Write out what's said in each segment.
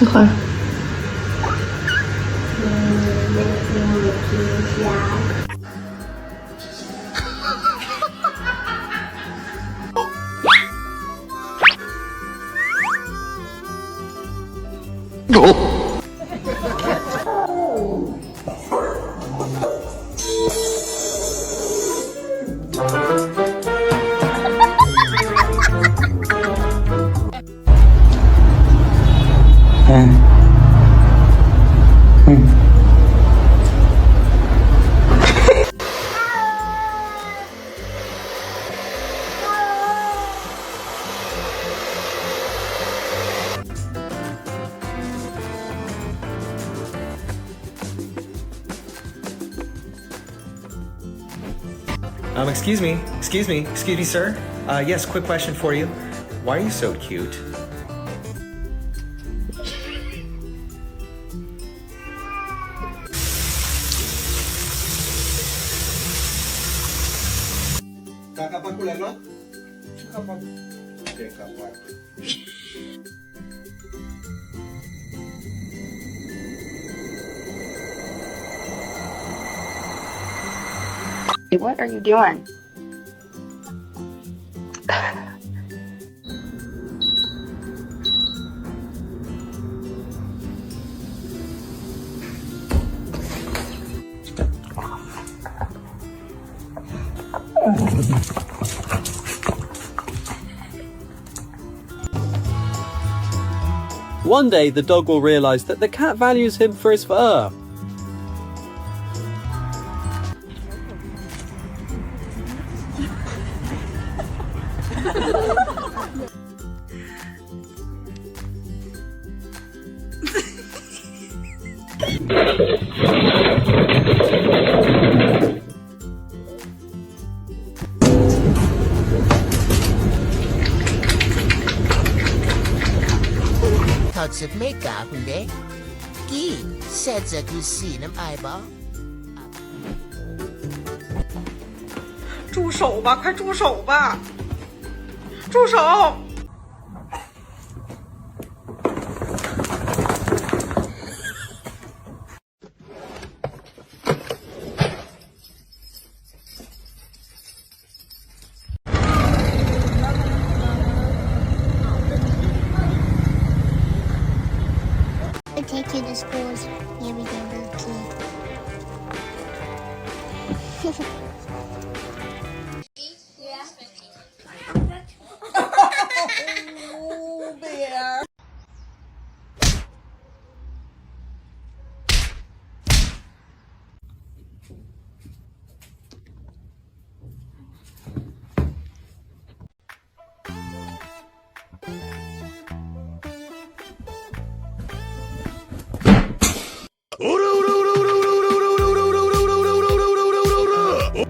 这块。Excuse me, sir. Yes, quick question for you. Why are you so cute? Kakapag kulang, no? Kakapag. Okay, kakapag. What are you doing? One day, the dog will realize that the cat values him for his fur. Thoughts of makeup, hindi? Ki, said sa kusina eyeball. 住手吧，快住手吧！住手！ Take you to schools. Everything will be Oh, bear.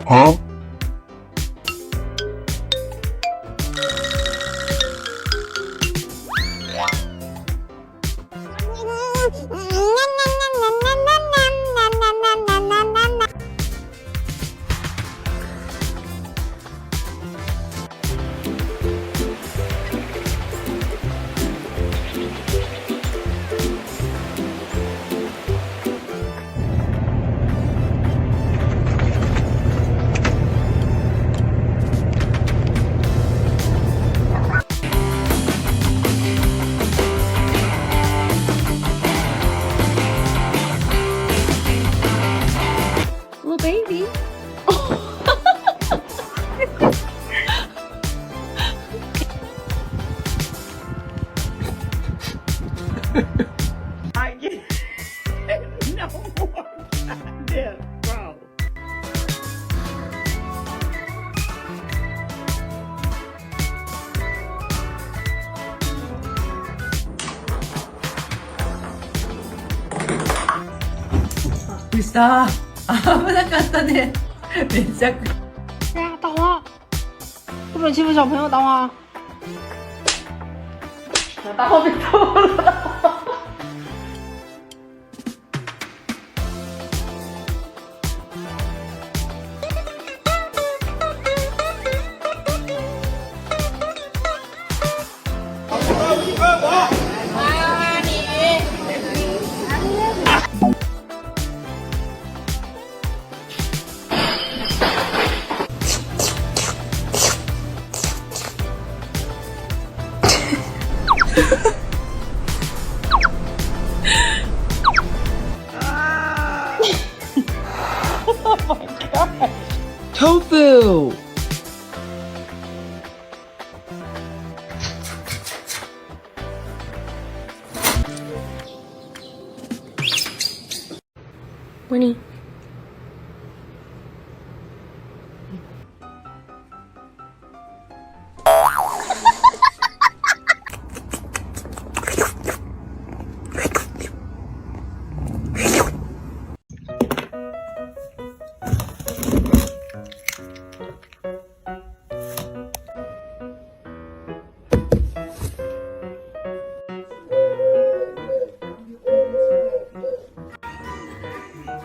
Huh? Baby. I get no more goddamn bro. 비싸. 危なかったね。めちゃくちゃ。哎呀，大黄，不准欺负小朋友，大黄。大黄被偷了。Tofu! Winnie.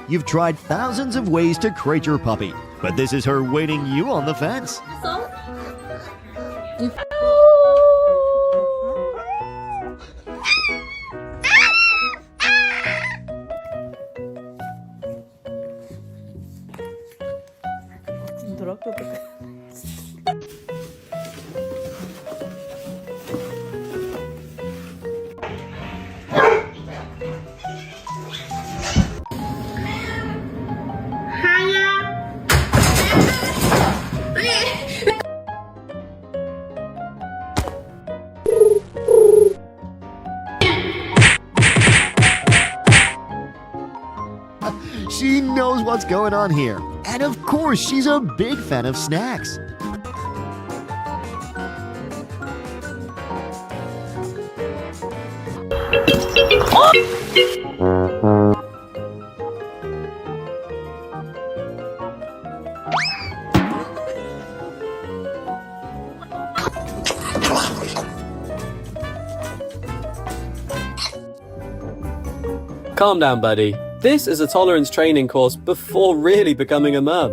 You've tried thousands of ways to crate your puppy, but this is her waiting you on the fence. She knows what's going on here. And of course, she's a big fan of snacks. Calm down, buddy. This is a tolerance training course before really becoming a mum.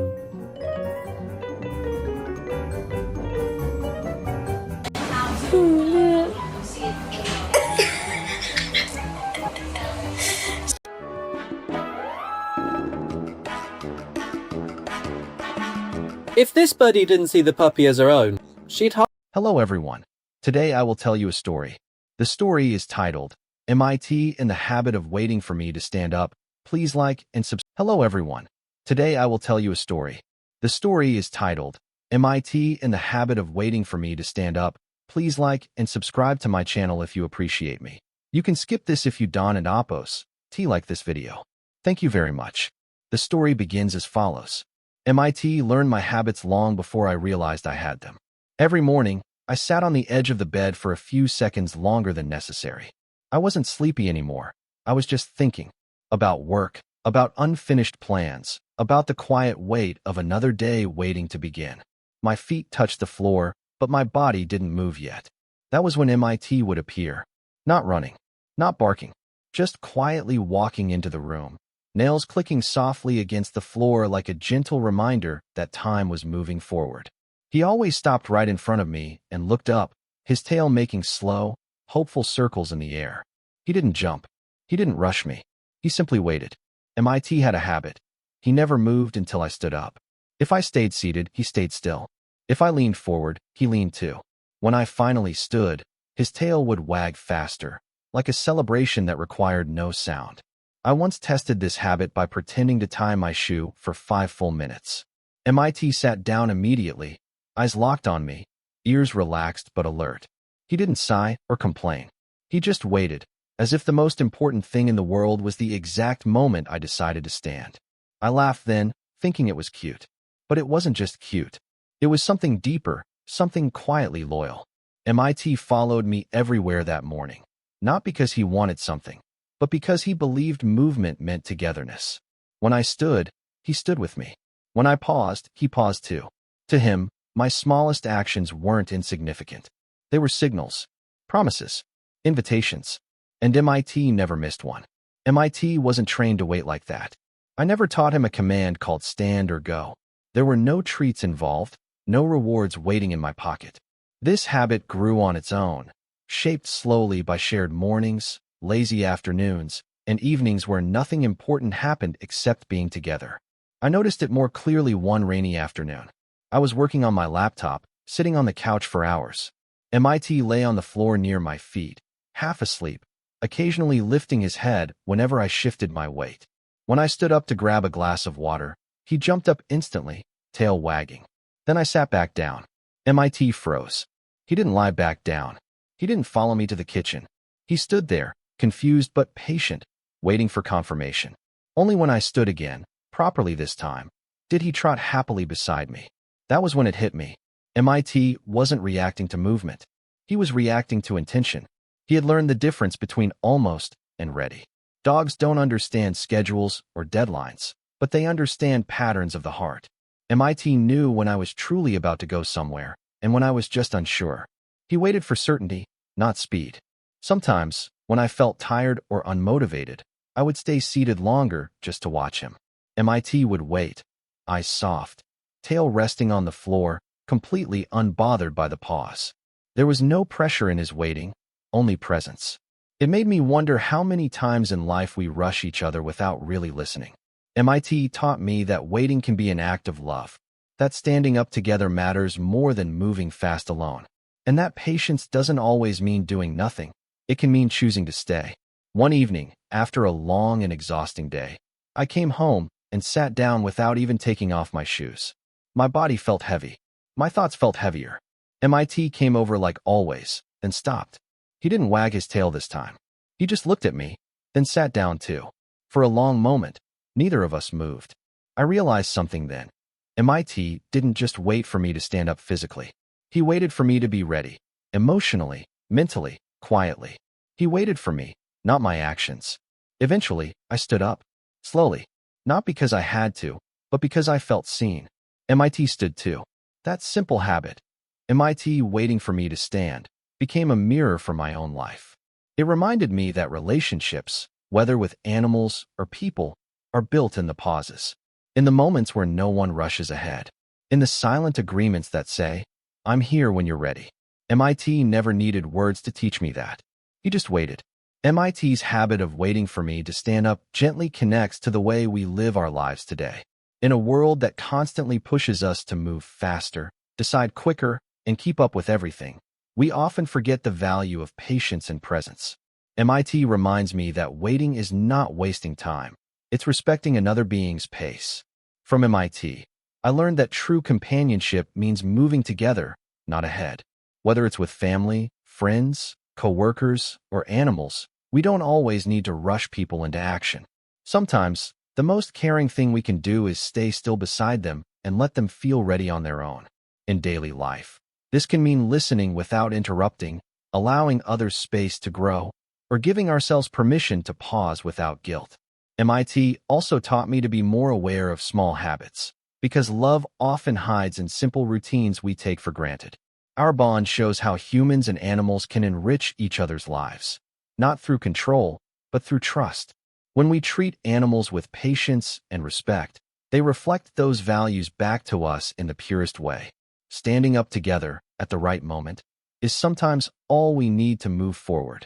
If this buddy didn't see the puppy as her own, she'd Hello everyone. Today I will tell you a story. The story is titled, MIT in the Habit of Waiting for Me to Stand Up. Please like and subscribe. Hello everyone. Today I will tell you a story. The story is titled, MIT in the Habit of Waiting for Me to Stand Up. Please like and subscribe to my channel if you appreciate me. You can skip this if you don't and oppose. Like this video. Thank you very much. The story begins as follows. MIT learned my habits long before I realized I had them. Every morning, I sat on the edge of the bed for a few seconds longer than necessary. I wasn't sleepy anymore. I was just thinking. About work, about unfinished plans, about the quiet weight of another day waiting to begin. My feet touched the floor, but my body didn't move yet. That was when MIT would appear. Not running, not barking, just quietly walking into the room, nails clicking softly against the floor like a gentle reminder that time was moving forward. He always stopped right in front of me and looked up, his tail making slow, hopeful circles in the air. He didn't jump. He didn't rush me. He simply waited. MIT had a habit. He never moved until I stood up. If I stayed seated, he stayed still. If I leaned forward, he leaned too. When I finally stood, his tail would wag faster, like a celebration that required no sound. I once tested this habit by pretending to tie my shoe for 5 full minutes. MIT sat down immediately, eyes locked on me, ears relaxed but alert. He didn't sigh or complain. He just waited, as if the most important thing in the world was the exact moment I decided to stand. I laughed then, thinking it was cute. But it wasn't just cute. It was something deeper, something quietly loyal. MIT followed me everywhere that morning, not because he wanted something, but because he believed movement meant togetherness. When I stood, he stood with me. When I paused, he paused too. To him, my smallest actions weren't insignificant. They were signals, promises, invitations. And MIT never missed one. MIT wasn't trained to wait like that. I never taught him a command called stand or go. There were no treats involved, no rewards waiting in my pocket. This habit grew on its own, shaped slowly by shared mornings, lazy afternoons, and evenings where nothing important happened except being together. I noticed it more clearly one rainy afternoon. I was working on my laptop, sitting on the couch for hours. MIT lay on the floor near my feet, half asleep, occasionally lifting his head whenever I shifted my weight. When I stood up to grab a glass of water, he jumped up instantly, tail wagging. Then I sat back down. MIT froze. He didn't lie back down. He didn't follow me to the kitchen. He stood there, confused but patient, waiting for confirmation. Only when I stood again, properly this time, did he trot happily beside me. That was when it hit me. MIT wasn't reacting to movement. He was reacting to intention. He had learned the difference between almost and ready. Dogs don't understand schedules or deadlines, but they understand patterns of the heart. MIT knew when I was truly about to go somewhere and when I was just unsure. He waited for certainty, not speed. Sometimes, when I felt tired or unmotivated, I would stay seated longer just to watch him. MIT would wait, eyes soft, tail resting on the floor, completely unbothered by the pause. There was no pressure in his waiting, only presence. It made me wonder how many times in life we rush each other without really listening. MIT taught me that waiting can be an act of love, that standing up together matters more than moving fast alone, and that patience doesn't always mean doing nothing. It can mean choosing to stay. One evening, after a long and exhausting day, I came home and sat down without even taking off my shoes. My body felt heavy. My thoughts felt heavier. MIT came over like always, then stopped. He didn't wag his tail this time. He just looked at me, then sat down too. For a long moment, neither of us moved. I realized something then. MIT didn't just wait for me to stand up physically. He waited for me to be ready, emotionally, mentally, quietly. He waited for me, not my actions. Eventually, I stood up, slowly, not because I had to, but because I felt seen. MIT stood too. That simple habit, MIT waiting for me to stand, became a mirror for my own life. It reminded me that relationships, whether with animals or people, are built in the pauses, in the moments where no one rushes ahead, in the silent agreements that say, "I'm here when you're ready." MIT never needed words to teach me that. He just waited. MIT's habit of waiting for me to stand up gently connects to the way we live our lives today. In a world that constantly pushes us to move faster, decide quicker, and keep up with everything, we often forget the value of patience and presence. MIT reminds me that waiting is not wasting time. It's respecting another being's pace. From MIT, I learned that true companionship means moving together, not ahead. Whether it's with family, friends, coworkers, or animals, we don't always need to rush people into action. Sometimes, the most caring thing we can do is stay still beside them and let them feel ready on their own. In daily life, this can mean listening without interrupting, allowing others space to grow, or giving ourselves permission to pause without guilt. MIT also taught me to be more aware of small habits, because love often hides in simple routines we take for granted. Our bond shows how humans and animals can enrich each other's lives, not through control, but through trust. When we treat animals with patience and respect, they reflect those values back to us in the purest way. Standing up together at the right moment is sometimes all we need to move forward.